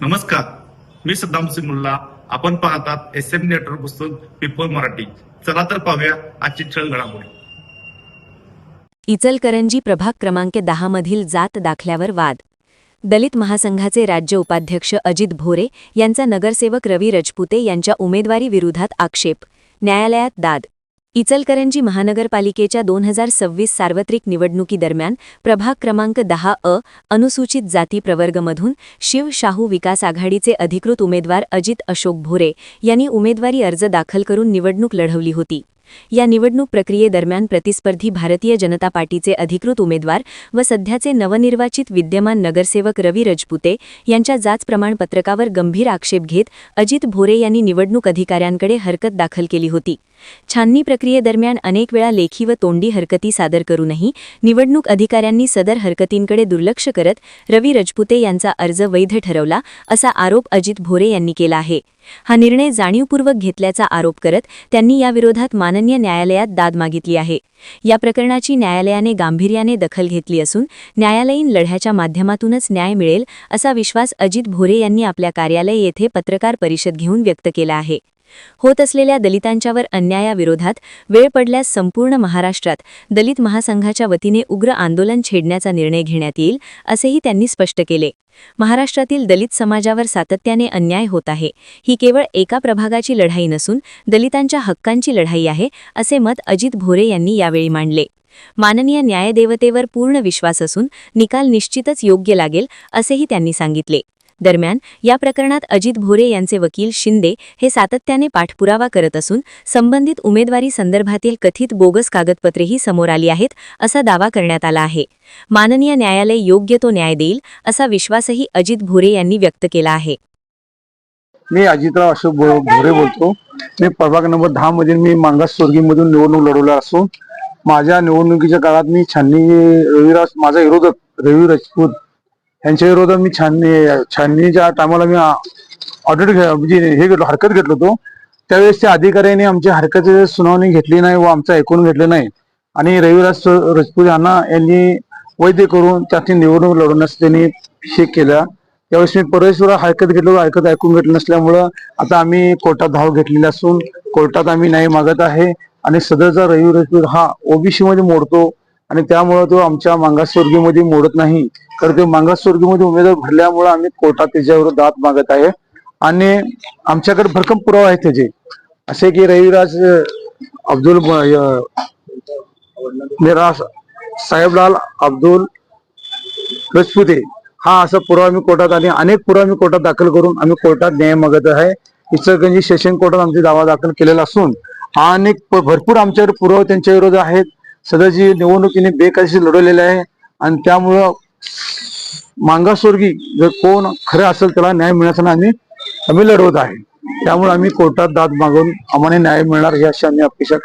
नमस्कार, मी सद्दाम सिंगुल्ला. आपण पाहतात SM नेटवर्क पुस्तक पीपल मराठी. चला तर पाहूया आजची ठळक घडामोडी. इचलकरंजी प्रभाग क्रमांक 10 मधील जात दाखल्यावर वाद. दलित महासंघाचे राज्य उपाध्यक्ष अजित भोरे यांचा नगरसेवक रवी रजपुते यांच्या उमेदवारी विरोधात आक्षेप. न्यायालयात दाद. इचलकरंजी महानगरपालिकेच्या 2026 सार्वत्रिक निवडणुकीदरम्यान प्रभाग क्रमांक 10 अनुसूचित जाती प्रवर्गमधून शिव शाहू विकास आघाडीचे अधिकृत उमेदवार अजित अशोक भोरे यांनी उमेदवारी अर्ज दाखल करून निवडणूक लढवली होती. या निवडणूक प्रक्रियेदरम्यान प्रतिस्पर्धी भारतीय जनता पार्टीचे अधिकृत उमेदवार व सध्याचे नवनिर्वाचित विद्यमान नगरसेवक रवी रजपुते यांच्या जात प्रमाणपत्रकावर गंभीर आक्षेप घेत अजित भोरे यांनी निवडणूक अधिकाऱ्यांकडे हरकत दाखल केली होती. छाननी प्रक्रियेदरम्यान अनेक वेळा लेखी व तोंडी हरकती सादर करूनही निवडणूक अधिकाऱ्यांनी सदर हरकतींकडे दुर्लक्ष करत रवी रजपुते यांचा अर्ज वैध ठरवला, असा आरोप अजित भोरे यांनी केला आहे. हा निर्णय जाणीवपूर्वक घेतल्याचा आरोप करत त्यांनी याविरोधात माननीय न्यायालयात दाद मागितली आहे. या प्रकरणाची न्यायालयाने गांभीर्याने दखल घेतली असून न्यायालयीन लढ्याच्या माध्यमातूनच न्याय मिळेल, असा विश्वास अजित भोरे यांनी आपल्या कार्यालय येथे पत्रकार परिषद घेऊन व्यक्त केला आहे. होत असलेल्या दलितांच्यावर अन्यायाविरोधात वेळ पडल्यास संपूर्ण महाराष्ट्रात दलित महासंघाच्या वतीने उग्र आंदोलन छेडण्याचा निर्णय घेण्यात येईल, असेही त्यांनी स्पष्ट केले. महाराष्ट्रातील दलित समाजावर सातत्याने अन्याय होत आहे. ही केवळ एका प्रभागाची लढाई नसून दलितांच्या हक्कांची लढाई आहे, असे मत अजित भोरे यांनी यावेळी मांडले. माननीय न्यायदेवतेवर पूर्ण विश्वास असून निकाल निश्चितच योग्य लागेल, असेही त्यांनी सांगितले. दरम्यान या प्रकरणात अजित भोरे यांचे वकील शिंदे हे सातत्याने पाठपुरावा करत असून संबंधित उमेदवारी संदर्भातील कथित बोगस कागदपत्रेही समोर आली आहेत, असा दावा करण्यात आला आहे. माननीय न्यायालय योग्य तो न्याय देईल, असा विश्वासही अजित भोरे यांनी व्यक्त केला आहे. मी अजितराव अशोक भोरे बोलतो. मी प्रभाग नंबर 10 मधील मी मांगासवर्गीमधून निवडणूक लढवला असून माझ्या निवडणुकीच्या काळात मी माझा विरोधक रवी राजपूत यांच्या विरोधात मी छाननीच्या टायमाला मी ऑडिट हरकत घेतलो होतो. त्यावेळेस त्या अधिकाऱ्यांनी आमच्या हरकतीची सुनावणी घेतली नाही व आमचं ऐकून घेतलं नाही आणि रविराज राजपूत यांनी वैध करून त्याची निवडणूक लढवण्यास त्यांनी हे केलं. त्यावेळेस मी परमेश्वर हरकत ऐकून घेतलं नसल्यामुळं आता आम्ही कोर्टात धाव घेतलेली असून कोर्टात आम्ही न्याय मागत आहे आणि सदरचा रवी राजपूत हा ओबीसी मध्ये मोडतो आणि त्यामुळे तो आमच्या मागासवर्गीयमध्ये मोडत नाही, तर ते मागासवर्गीयमध्ये उमेदवार भरल्यामुळे आम्ही कोर्टात त्याच्यावर दाद मागत आहे. आणि आमच्याकडे भरकम पुरावा आहे त्याचे, असे की रविराज अब्दुल साहेबलाल अब्दुल रजपुते हा असा पुरावा मी कोर्टात आणि अनेक पुरावा मी कोर्टात दाखल करून आम्ही कोर्टात न्याय मागत आहे. इचलकरंजी सेशन कोर्टात आमचे दावा दाखल केलेला असून अनेक भरपूर आमच्याकडे पुरावे त्यांच्या विरोधात आहेत. सदरची निवडणुकीने बेकायदेशीर लढवलेले आहे आणि त्यामुळं मागासवर्गीय जर कोण खरं असेल त्याला न्याय मिळण्यासाठी आम्ही लढवत आहे. त्यामुळे आम्ही कोर्टात दाद मागून आम्हाला न्याय मिळणार ही अशी आम्ही अपेक्षा